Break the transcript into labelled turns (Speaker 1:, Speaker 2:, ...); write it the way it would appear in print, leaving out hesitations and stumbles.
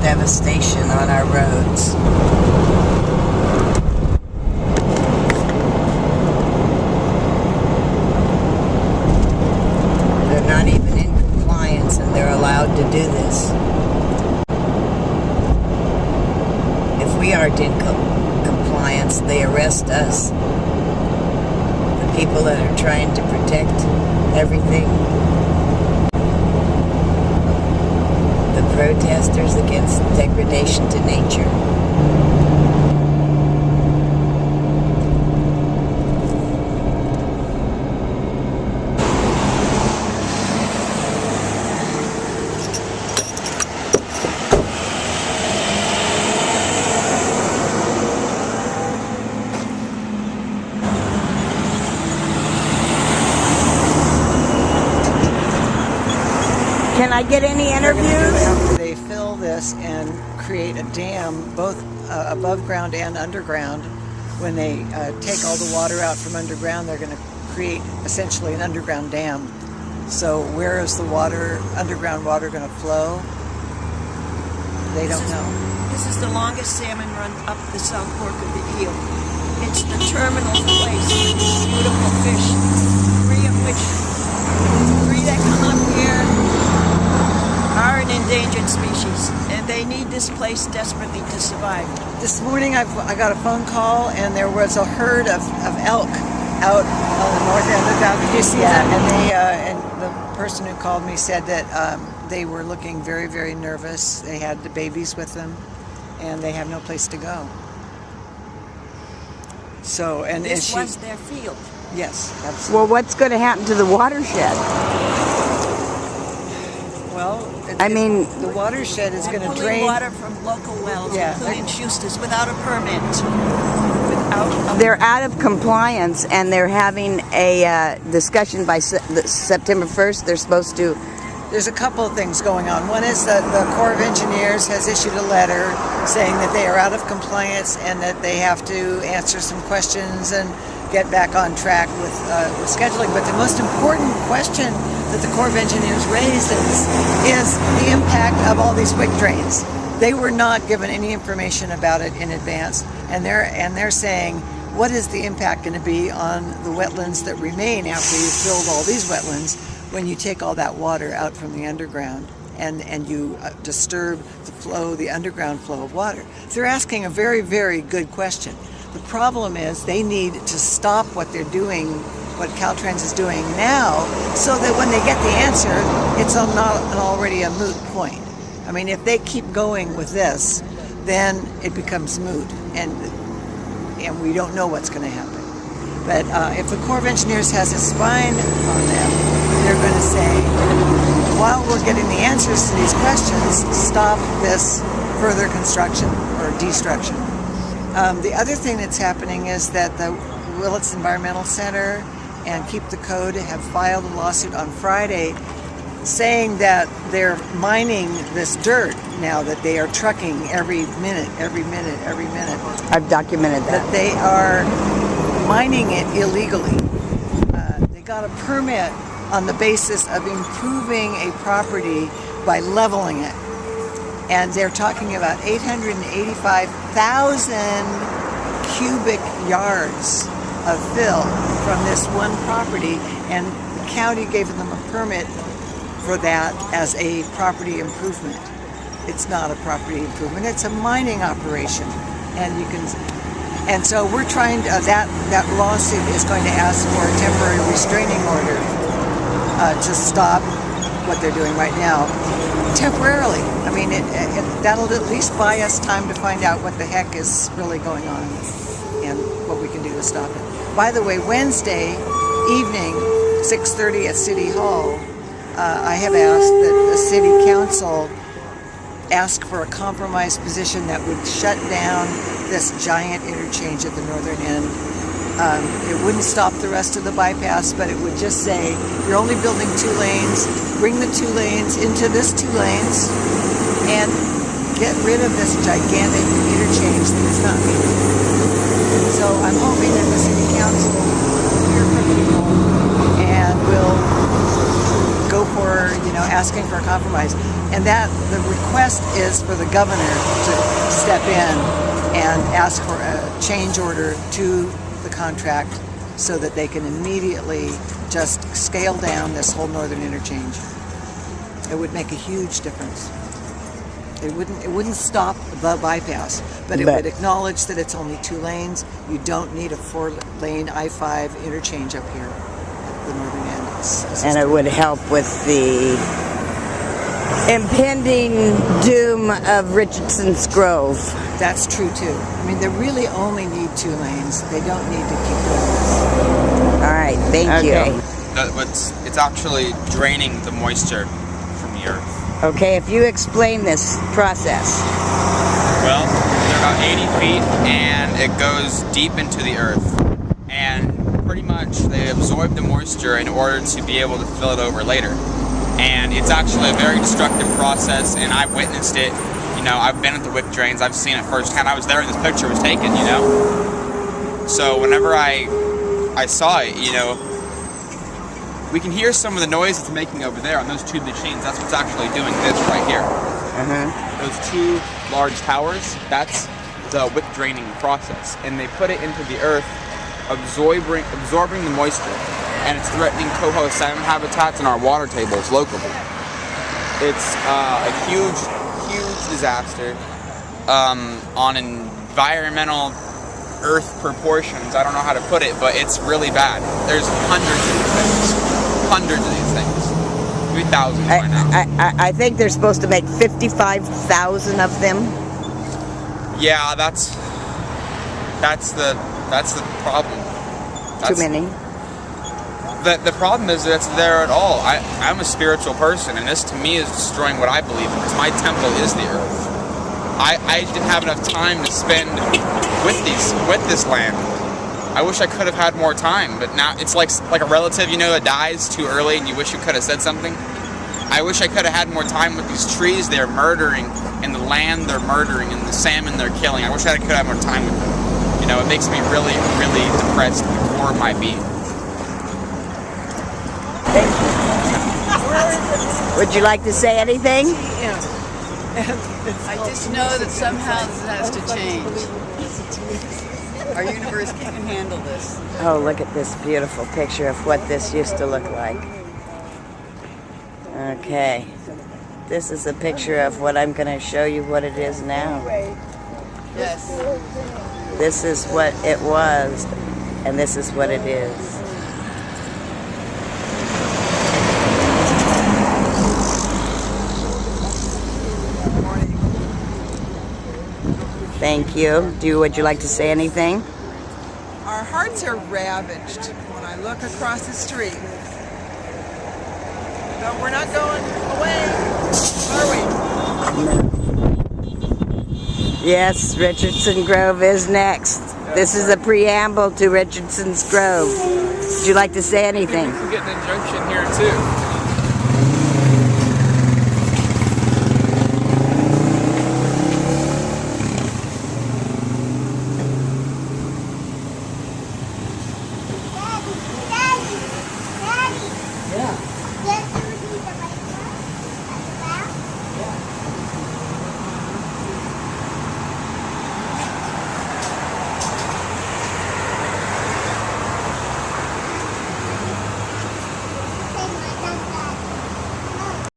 Speaker 1: devastation on our roads. They're not even in compliance and they're allowed to do this. If we aren't in compliance, they arrest us. The people that are trying to protect everything. The protesters against degradation to nature. Can I get any interviews?
Speaker 2: After they fill this and create a dam, both above ground and underground, when they take all the water out from underground, they're going to create essentially an underground dam. So where is the water, underground water, going to flow? They don't know.
Speaker 3: This is the longest salmon run up the South Fork of the Eel. It's the terminal place for these beautiful fish, three that come up here are an endangered species, and they need this place desperately to survive.
Speaker 2: This morning I got a phone call, and there was a herd of elk out on the north end of that. Did you see that? And the person who called me said that they were looking very, very nervous. They had the babies with them, and they have no place to go. So, and
Speaker 3: this was their field.
Speaker 2: Yes, absolutely.
Speaker 1: Well, what's going to happen to the watershed?
Speaker 2: Well, the watershed is going to drain
Speaker 3: water from local wells, including Schuster's, without a permit.
Speaker 1: They're out of compliance, and they're having a discussion by September 1st. They're supposed to.
Speaker 2: There's a couple of things going on. One is that the Corps of Engineers has issued a letter saying that they are out of compliance and that they have to answer some questions and get back on track with scheduling. But the most important question that the Corps of Engineers raises is the impact of all these quick drains. They were not given any information about it in advance, and they're saying, what is the impact going to be on the wetlands that remain after you've filled all these wetlands when you take all that water out from the underground and you disturb the underground flow of water? They're asking a very, very good question. The problem is they need to stop what they're doing, what Caltrans is doing now, so that when they get the answer, it's not already a moot point. I mean, if they keep going with this, then it becomes moot, and we don't know what's going to happen. But if the Corps of Engineers has a spine on them, they're going to say, while we're getting the answers to these questions, stop this further construction or destruction. The other thing that's happening is that the Willits Environmental Center and Keep the Code have filed a lawsuit on Friday saying that they're mining this dirt now, that they are trucking every minute.
Speaker 1: I've documented that.
Speaker 2: That they are mining it illegally. They got a permit on the basis of improving a property by leveling it. And they're talking about 885,000 cubic yards of fill from this one property, and the county gave them a permit for that as a property improvement. It's not a property improvement, it's a mining operation. And so we're trying to, that lawsuit is going to ask for a temporary restraining order to stop what they're doing right now temporarily. I mean, that'll at least buy us time to find out what the heck is really going on and what we can do to stop it. By the way, Wednesday evening, 6:30 at City Hall, I have asked that the City Council ask for a compromise position that would shut down this giant interchange at the northern end. It wouldn't stop the rest of the bypass, but it would just say, you're only building 2 lanes, bring the 2 lanes into this 2 lanes, and get rid of this gigantic interchange that is not needed. So I'm hoping that the City Council will hear from people and will go for, asking for a compromise. And that the request is for the governor to step in and ask for a change order to the contract so that they can immediately just scale down this whole northern interchange. It would make a huge difference. It wouldn't stop the bypass, but it would acknowledge that it's only 2 lanes. You don't need a 4-lane I-5 interchange up here at the northern end.
Speaker 1: And it would help with the impending doom of Richardson's Grove.
Speaker 2: That's true too. I mean, they really only need 2 lanes. They don't need to keep doing this.
Speaker 1: All right, thank you.
Speaker 4: It's actually draining the moisture from the earth.
Speaker 1: Okay, if you explain this process.
Speaker 4: Well, they're about 80 feet and it goes deep into the earth. And pretty much they absorb the moisture in order to be able to fill it over later. And it's actually a very destructive process, and I've witnessed it. I've been at the wick drains, I've seen it firsthand. I was there when this picture was taken, So whenever I saw it, we can hear some of the noise it's making over there on those 2 machines. That's what's actually doing this right here. Those 2 large towers, that's the wick draining process. And they put it into the earth, absorbing the moisture. And it's threatening coho salmon habitats and our water tables locally. It's a huge disaster on environmental earth proportions. I don't know how to put it, but it's really bad. There's hundreds of these things. 3,000 right now.
Speaker 1: I think they're supposed to make 55,000 of them.
Speaker 4: Yeah, that's the problem.
Speaker 1: Too many.
Speaker 4: The problem is that it's there at all. I'm a spiritual person, and this to me is destroying what I believe in, because my temple is the earth. I didn't have enough time to spend with this land. I wish I could have had more time, but now it's like a relative, that dies too early and you wish you could have said something. I wish I could have had more time with these trees they're murdering, and the land they're murdering, and the salmon they're killing. I wish I could have more time with them. It makes me really, really depressed at the core of my being.
Speaker 1: Would you like to say anything?
Speaker 3: I just know that somehow this has to change. Our universe can't handle this.
Speaker 1: Oh, look at this beautiful picture of what this used to look like. Okay. This is a picture of what I'm going to show you what it is now.
Speaker 3: Yes.
Speaker 1: This is what it was, and this is what it is. Thank you. Would you like to say anything?
Speaker 5: Our hearts are ravaged when I look across the street. But we're not going away, are we?
Speaker 1: Yes, Richardson Grove is next. This is a preamble to Richardson's Grove. Would you like to say anything?
Speaker 6: We're getting an injunction here too.